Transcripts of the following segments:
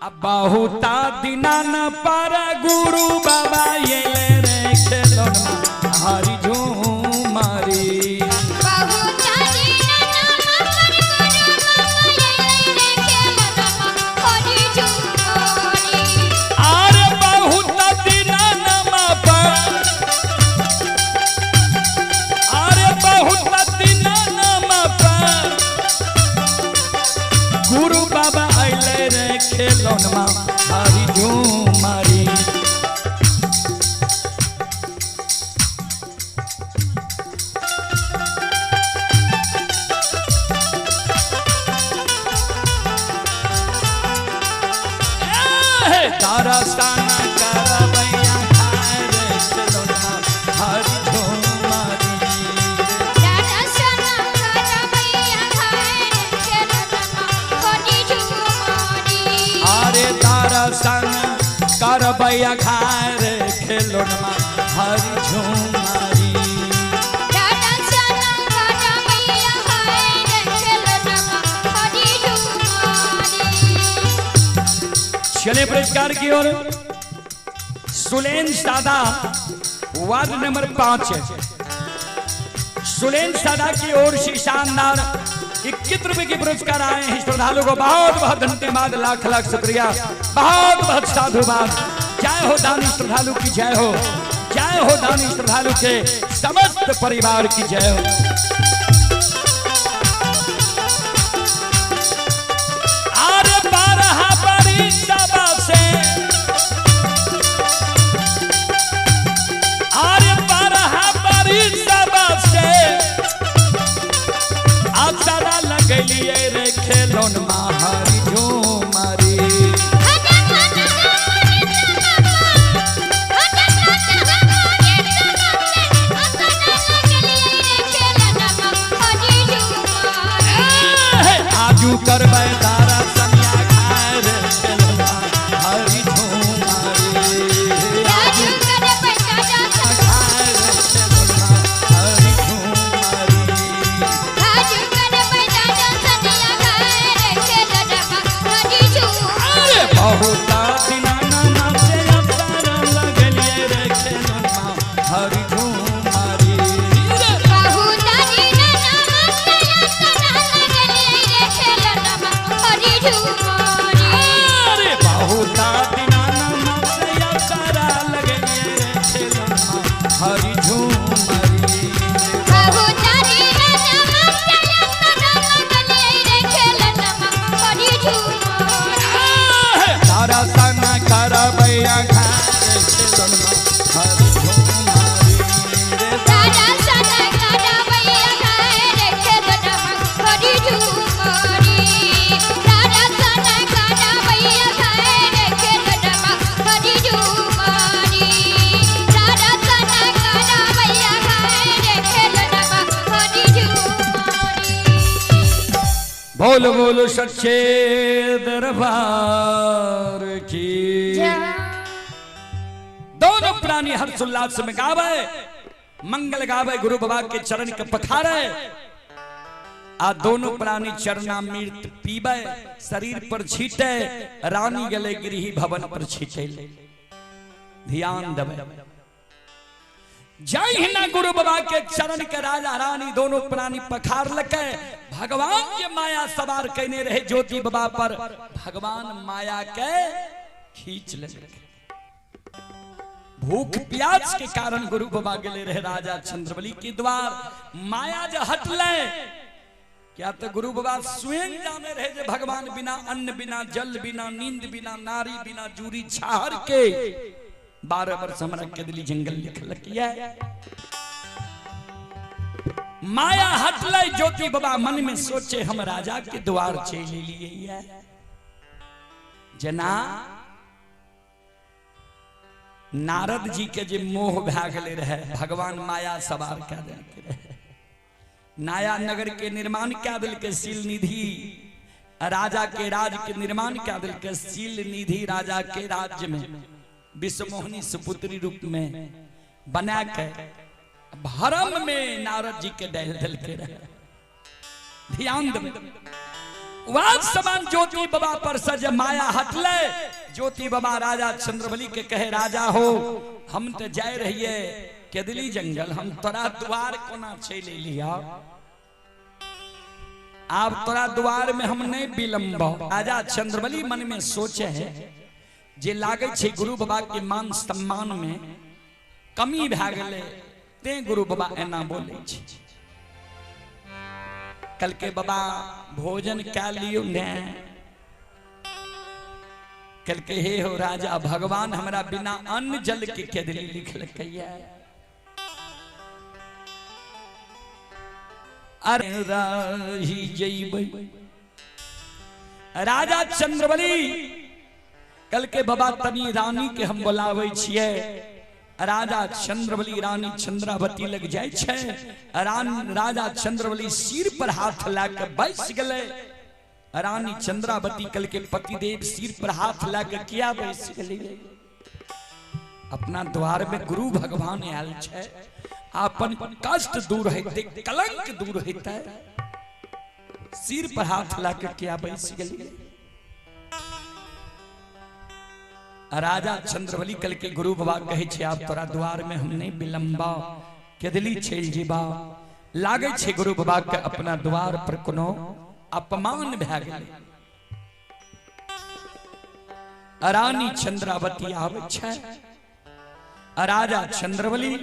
अब बहुता दिना न पर गुरु बाबा ये रे खेलना हरि झूमारी गुरु बाबा आइले रे खेलौनमा हरि झूमारी तारास्ताना करबैया खाए रे खेलौनमा हरि झूमारी तारास्ताना करबैया खाए रे खेलौनमा हरि झूमारी चले पुरस्कार की ओर सुलेन सादा वार्ड नंबर 5 सुलेन सादा की ओर से शानदार 21 रुपए के पुरस्कार आए हैं। श्रद्धालु को बहुत बहुत धन्यवाद, लाख लाख शुक्रिया, बहुत बहुत साधुवाद। जय हो दानी श्रद्धालु की जय हो, जय हो दानी श्रद्धालु के समस्त परिवार की जय हो। गलिए रे खेलौनमा हरि झूमारी आजू करबै तारा सनिया खाए रे खेलौनमा हरि झूमारी आजू करबै तारा खाए रे खेलौनमा हरि झूमारी आजू करबै बहुता दिना नाम से अवतार लगलिए रे खेलौनमा हरि झूमारी बहुता दिना नाम से अवतार लगलिए रे खेलौनमा हरि झूमारी अरे बहुता दिना नाम से अवतार लगलिए रे खेलौनमा हरि झूमारी बहुता दिना नाम से अवतार लगलिए रे खेलौनमा हरि झूमारी तारास्ताना करबैया खाए खेलौनमा हरि झूमारी रे तारास्ताना करबैया खाए रे खेलौनमा हरि झूमारी तारास्ताना करबैया खाए रे खेलौनमा हरि झूमारी तारास्ताना करबैया खाए रे खेलौनमा हरि झूमारी। बोलो बोलो सच्चे दरबार की दोनों प्राणी हर्षोल्लास में गावे, मंगल गावे, गुरु बाबा के चरण के पखारे। आ दोनों प्राणी चरणामृत पीबे, शरीर पर छीटे, रानी गले गिरही भवन पर छीटे। ध्यान देवे जय हिना गुरु बाबा के चरण के राजा रानी दोनों प्राणी पखार लके भगवान के माया सवार कहने रहे ज्योति बाबा पर। भगवान माया के खींच ले, भूख प्यास के कारण गुरु बाबा गले रहे राजा चंद्रबली के द्वार। माया जो हट ले क्या तो गुरु बाबा स्वयं जाने रहे जे भगवान बिना अन्न बिना जल बिना नींद बिना नारी बिना जूरी छाहर के 12 वर्ष हमरा के दिल्ली जंगल लिखल किया। माया हट ले, ज्योति बाबा मन में सोचे हम राजा के द्वार चले लिए जना नारद जी के जे मोह भागले रहे भगवान माया सवार कर देते रहे। नया नगर के निर्माण क्या दिल के सील निधि राजा के राज के निर्माण क्या दिल के सील निधि राजा के राज्य में विश्वमोहिनी सुपुत्री रूप में बना के भरम में नारद जी के डल के रहे। ध्यान दे वाद समान ज्योति बाबा पर सज माया हटले। ज्योति बाबा राजा चंद्रबली के कहे राजा हो हम तो जाए रहिए केदली जंगल, हम तोरा द्वार कोना चले लिया, आप तोरा द्वार में हम नहीं विलंब। राजा चंद्रबली मन में सोचे है जे लागे छे गुरु बाबा के मान सम्मान में कमी भए गेले ते गुरु बाबा एना बोले छे। कल के बाबा भोजन क्या लियो ने, कल के हे हो राजा भगवान हमरा बिना अन्न जल के केदली लिखल कैया। अरे रही जइबै राजा चंद्रबली कल के बाबा तनी रानी के हम बुलावे छिए। राजा चंद्रबली रानी चंद्रावती लग जाए छे। राजा चंद्रबली सिर पर हाथ लाके बैस गले। रानी चंद्रावती कल के पतिदेव सिर पर हाथ लाके किया बैस गले। अपना द्वार में गुरु भगवान आयल छे, अपन कष्ट दूर हेते, कलंक दूर हेते, सिर पर हाथ लाके किया बैस गले। राजा चंद्रबली कल के गुरु बाबा कहे छे आप तोरा द्वार में हम नहीं विलंबा, केदली चल जीबा। लागे छे गुरु बाबा के अपना द्वार पर कोनो अपमान भए गेल। रानी चंद्रावती आवे छे। राजा चंद्रबली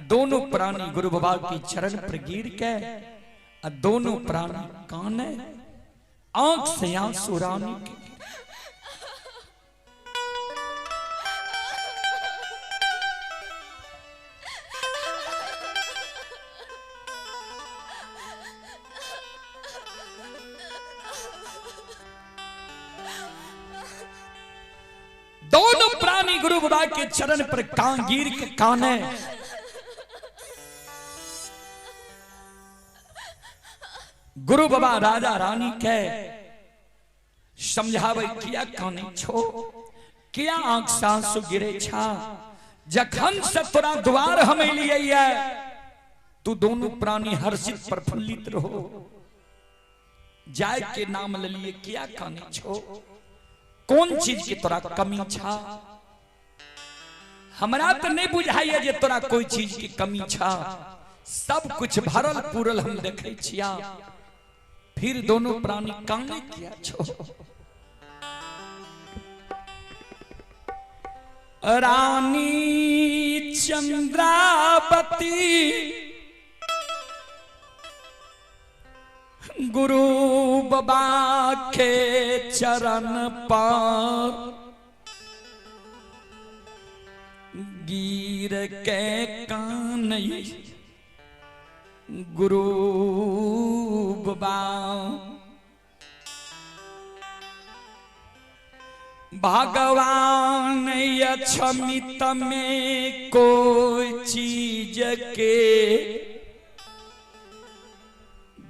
दोनों प्राणी गुरु बाबा की चरण पर गिर के दोनों प्राणी काने, आंख से आंसू रानी के। दोनों प्राणी गुरु बाबा के चरण पर कान गिर के काने। गुरु बाबा राजा रानी के समझावे किया काने छो, किया आंख से आंसू गिरे छा। जखन से तोरा द्वार हम लिए तू दोनों प्राणी हर्षित प्रफुल्लित रहो। जाय के नाम ले लिए किया काने छो, कौन चीज की तोरा कमी छा। हमरा तो नहीं बुझाइए जे तोरा कोई चीज की कमी छा, सब कुछ भरल पूरल हम देखे छिया। फिर दोनों प्राणी काने किया छो। रानी चंद्रावती गुरु बाबा के चरण पर गिर के कानई। गुरु बाबा भगवान अक्षमित में कोई चीज के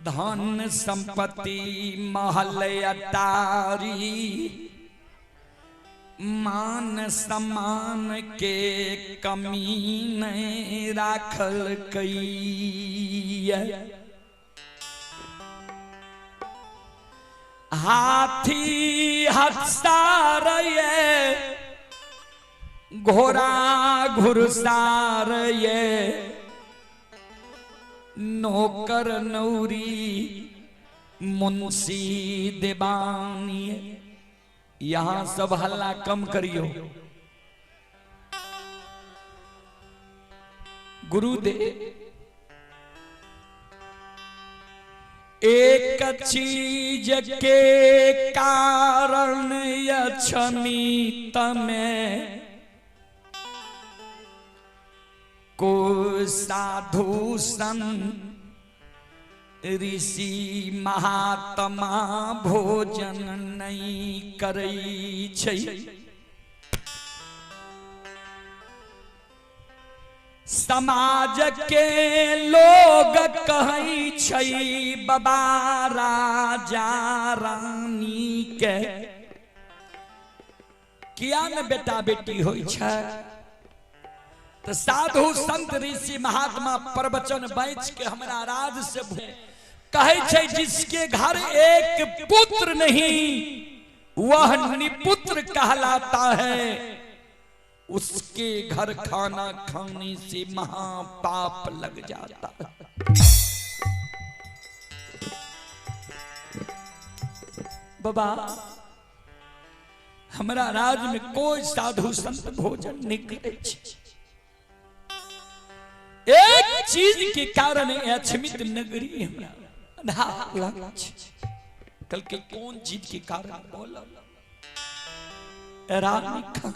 धन संपत्ति महल अटारी मान सम्मान के कमी नहीं राखल कई। हाथी हत्सार ये घोड़ा घुड़सार ये नौकर नौरी मुंशी देवानी। यहां सब हल्ला कम करियो। गुरुदेव एक चीज के कारण यक्षमित में को साधु संत ऋषि महात्मा भोजन नहीं करई छै। समाज के लोग कहई छै बाबा राजा रानी के किया न बेटा बेटी होई छै। तो साधु संत ऋषि महात्मा प्रवचन बैच के हमरा राज से कहे छे जिसके घर एक पुत्र नहीं वह निपुत्र कहलाता है, उसके घर खाना खाने से महापाप लग जाता है। बाबा हमारा राज्य में कोई साधु संत भोजन नहीं करे, एक चीज के कारण अछमित नगरी हमरा कल के कौन चीज के कारण बोला रानी खा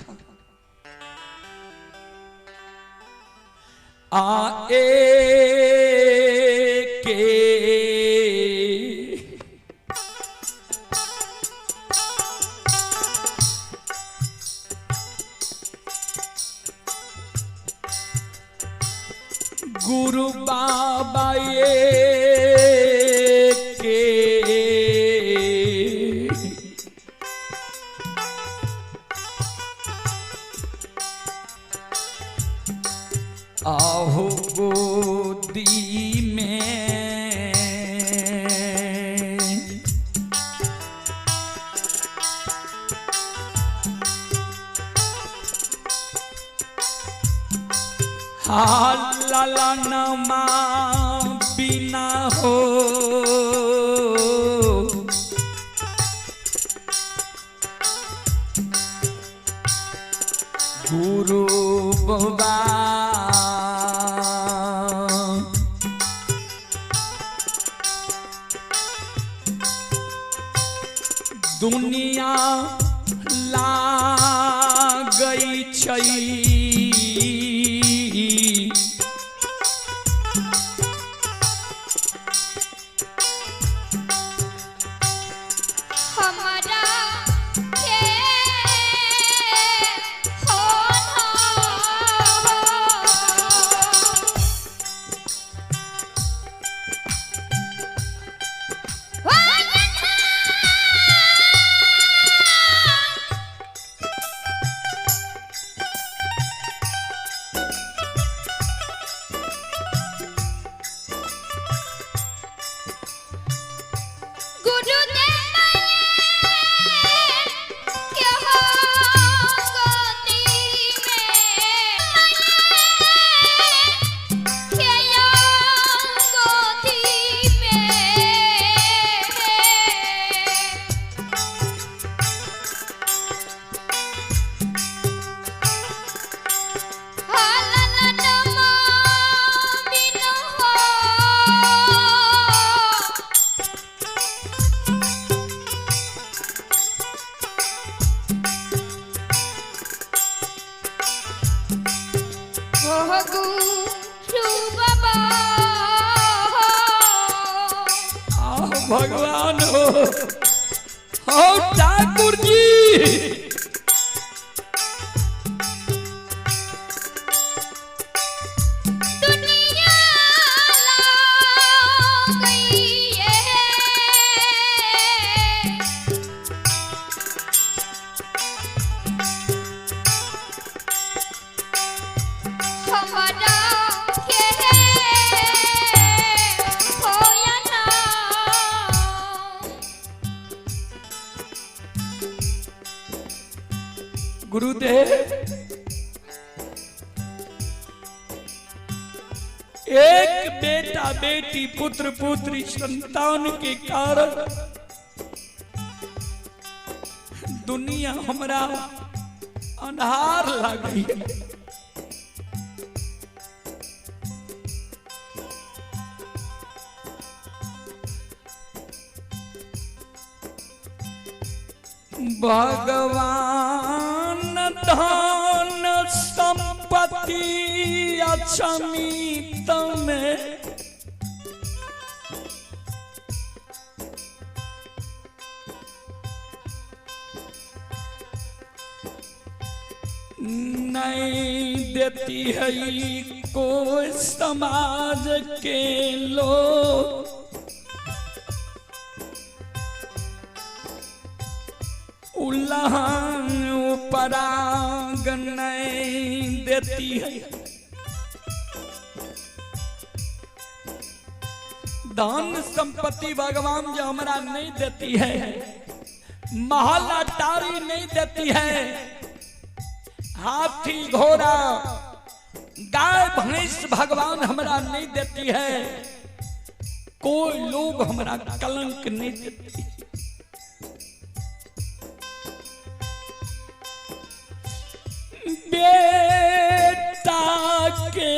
आए के गुरु बाबा के आहो गोदी में ललनमा बिना हो गुरु बाबा दुनिया ला गई छई भगवान हो ठाकुर जी दुनिया ला गई है हमारा गुरुदेव एक बेटा बेटी पुत्र पुत्री संतान के कारण दुनिया हमरा अंधार लग गई है। भगवान धन संपत्ति अक्षमित में नहीं देती है कोई समाज के लोग, पराग नहीं देती है। धन संपत्ति भगवान जो हमरा नहीं देती है, महल अटारी नहीं देती है, हाथी घोड़ा गाय भैंस भगवान हमरा नहीं देती है, कोई लोग हमरा कलंक नहीं देती है। बेटा के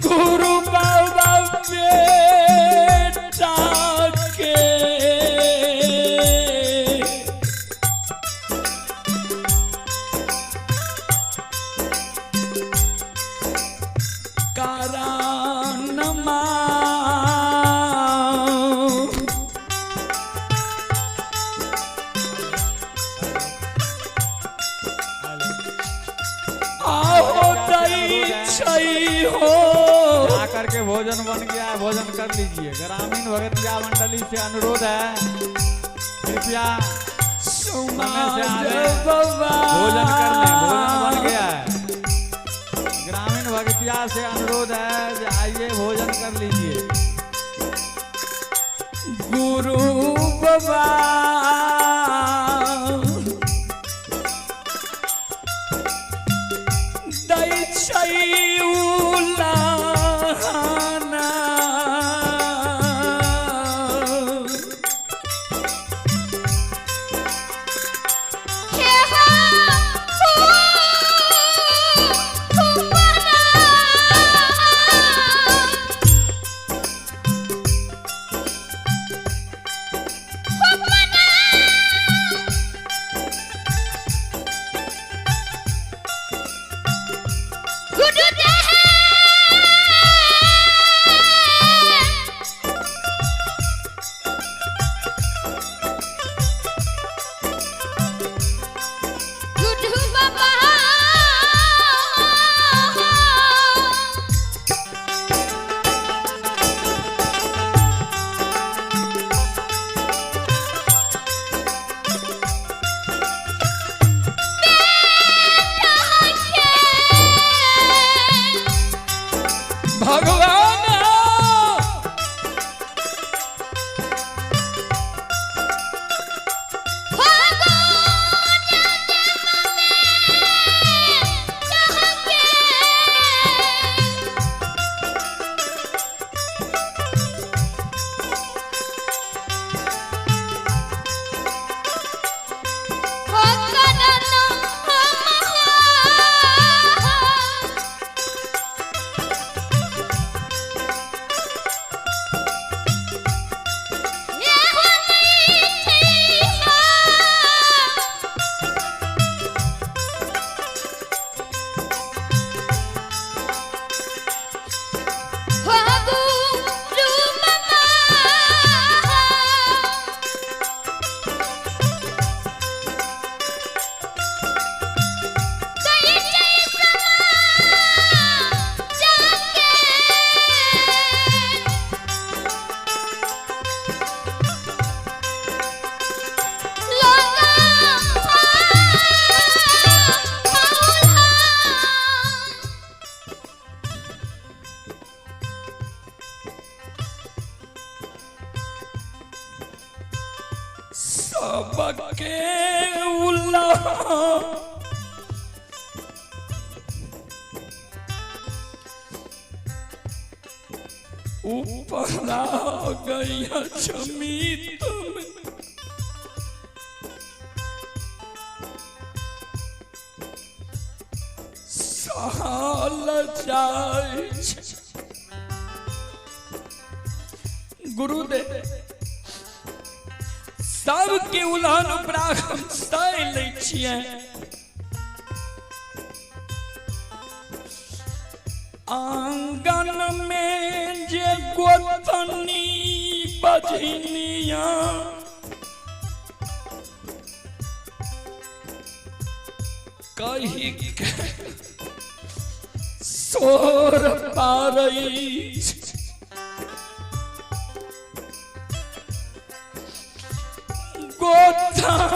गुरु बाबा बेटा के करके भोजन बन गया है, भोजन कर लीजिए। ग्रामीण भगतिया मंडली से अनुरोध है, कृपया समय से आगे भोजन कर लें, भोजन बन गया है। ग्रामीण भगतिया से अनुरोध है कि आइए भोजन कर लीजिए। गुरु बाबा दै छै उलाहना, हे हो फुफना, सबके उल्लाह ऊपर आ गया जमीन में, साल जाए गुरुदेव सबके उल्हान उपराग हम सह लै छियै। आंगन में जे गोतनी बजनिया कही के सोर पारई गोता